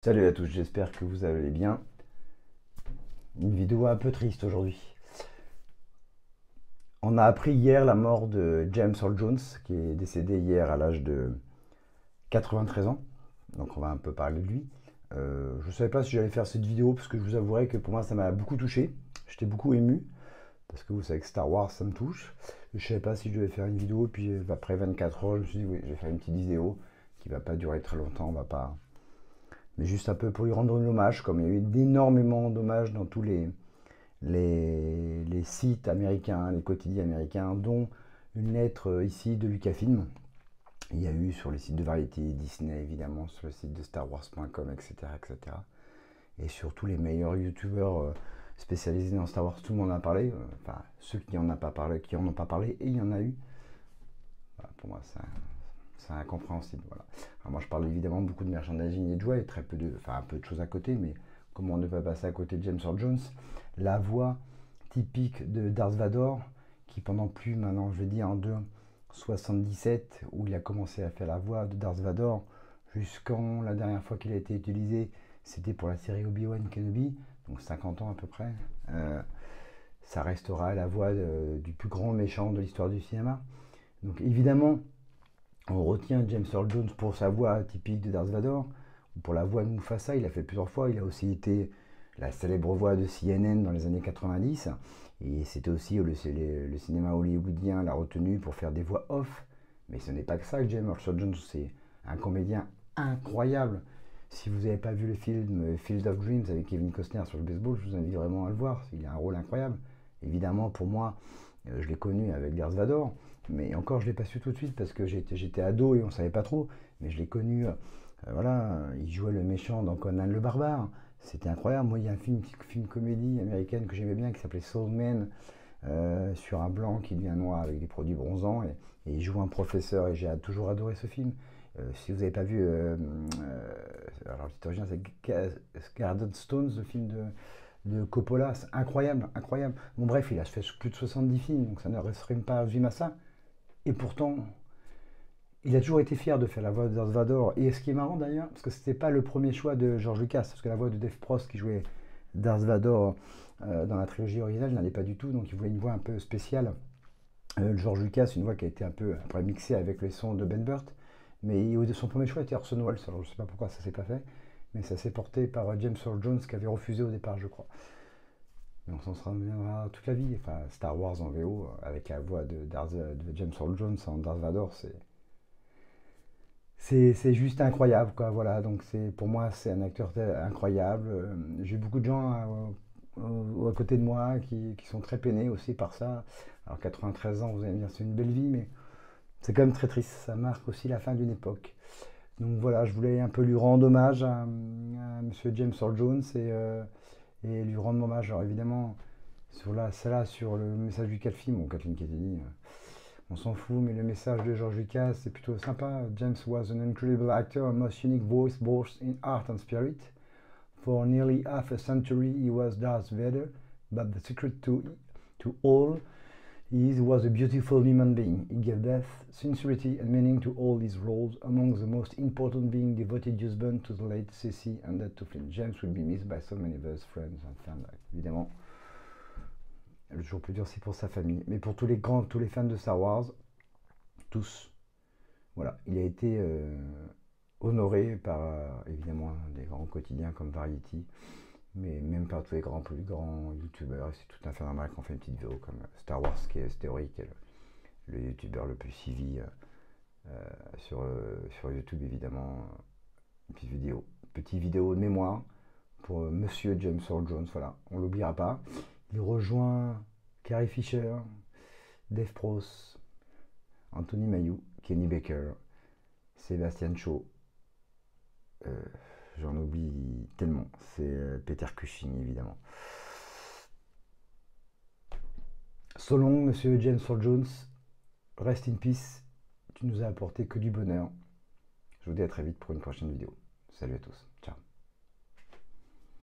Salut à tous, j'espère que vous allez bien. Une vidéo un peu triste aujourd'hui. On a appris hier la mort de James Earl Jones, qui est décédé hier à l'âge de 93 ans. Donc on va un peu parler de lui. Je ne savais pas si j'allais faire cette vidéo, parce que je vous avouerai que pour moi ça m'a beaucoup touché. J'étais beaucoup ému, parce que vous savez que Star Wars ça me touche. Je ne savais pas si je devais faire une vidéo, puis après 24 heures, je me suis dit oui, je vais faire une petite vidéo qui va pas durer très longtemps, on va pas... Mais juste un peu pour lui rendre un hommage, comme il y a eu énormément d'hommages dans tous les sites américains, les quotidiens américains, dont une lettre ici de Lucasfilm. Il y a eu sur les sites de Variety, Disney évidemment, sur le site de StarWars.com, etc., etc. Et sur tous les meilleurs youtubeurs spécialisés dans Star Wars, tout le monde en a parlé. Enfin, ceux qui en ont pas parlé, et il y en a eu. Voilà, pour moi, c'est incompréhensible. Voilà. Alors moi, je parle évidemment beaucoup de merchandising et de jouets, et très peu de, enfin un peu de choses à côté, mais comment on ne peut pas passer à côté de James Earl Jones, la voix typique de Darth Vader, qui pendant plus maintenant, je vais dire en 77, où il a commencé à faire la voix de Darth Vader, jusqu'en la dernière fois qu'il a été utilisé, c'était pour la série Obi-Wan Kenobi, donc 50 ans à peu près. Ça restera la voix du plus grand méchant de l'histoire du cinéma. Donc évidemment, on retient James Earl Jones pour sa voix typique de Darth Vader, ou pour la voix de Mufasa, il a fait plusieurs fois. Il a aussi été la célèbre voix de CNN dans les années 90. Et c'était aussi le cinéma hollywoodien l'a retenu pour faire des voix off. Mais ce n'est pas que ça, James Earl Jones, c'est un comédien incroyable. Si vous n'avez pas vu le film Field of Dreams avec Kevin Costner sur le baseball, je vous invite vraiment à le voir. Il a un rôle incroyable. Évidemment, pour moi, je l'ai connu avec Darth Vader, mais encore je ne l'ai pas su tout de suite parce que j'étais ado et on ne savait pas trop. Mais je l'ai connu, voilà, il jouait le méchant dans Conan le Barbare. C'était incroyable. Moi, il y a un film comédie américaine que j'aimais bien qui s'appelait Soul Man, sur un blanc qui devient noir avec des produits bronzants. Et il joue un professeur et j'ai toujours adoré ce film. Si vous n'avez pas vu, alors le titre original c'est Garden Stones, le film de Coppola, c'est incroyable, incroyable. Bon bref, il a fait plus de 70 films, donc ça ne restreint pas résumé à ça. Et pourtant, il a toujours été fier de faire la voix de Darth Vader. Et ce qui est marrant d'ailleurs, parce que c'était pas le premier choix de George Lucas, parce que la voix de Dave Prost qui jouait Darth Vader dans la trilogie originale n'allait pas du tout, donc il voulait une voix un peu spéciale. George Lucas, une voix qui a été un peu après mixée avec les sons de Ben Burt. Mais son premier choix était Orson Welles, alors je ne sais pas pourquoi ça s'est pas fait, mais ça s'est porté par James Earl Jones qui avait refusé au départ, je crois. Mais on s'en souviendra toute la vie. Enfin, Star Wars en VO, avec la voix de James Earl Jones en Darth Vader, c'est juste incroyable, quoi. Voilà, donc pour moi, c'est un acteur incroyable. J'ai beaucoup de gens à côté de moi qui sont très peinés aussi par ça. Alors, 93 ans, vous allez me dire, c'est une belle vie, mais c'est quand même très triste. Ça marque aussi la fin d'une époque. Donc voilà, je voulais un peu lui rendre hommage à Monsieur James Earl Jones et lui rendre hommage. Alors évidemment, sur le message du Calfim, bon, Kathleen Kennedy, on s'en fout, mais le message de George Lucas, c'est plutôt sympa. James was an incredible actor, a most unique voice both in art and spirit. For nearly half a century, he was Darth Vader, but the secret to all he was a beautiful human being. He gave depth, sincerity, and meaning to all his roles, among the most important being devoted husband to the late Cissy and dad to Flynn. James will be missed by so many of his friends and family. Évidemment, le jour plus dur, c'est pour sa famille. Mais pour tous les fans de Star Wars, tous, voilà, il a été honoré par, évidemment, des grands quotidiens comme Variety, mais même par tous les plus grands youtubeurs. C'est tout à fait normal qu'on fait une petite vidéo comme Star Wars qui est théorique, qui est le youtubeur le plus suivi sur YouTube, évidemment. Petite vidéo de mémoire pour Monsieur James Earl Jones, voilà, on l'oubliera pas. Il rejoint Carrie Fisher, Dave Prost, Anthony Mayou, Kenny Baker, Sébastien Shaw, j'en oublie tellement, c'est Peter Cushing évidemment. So long, Monsieur James Earl Jones, rest in peace, tu nous as apporté que du bonheur. Je vous dis à très vite pour une prochaine vidéo. Salut à tous, ciao.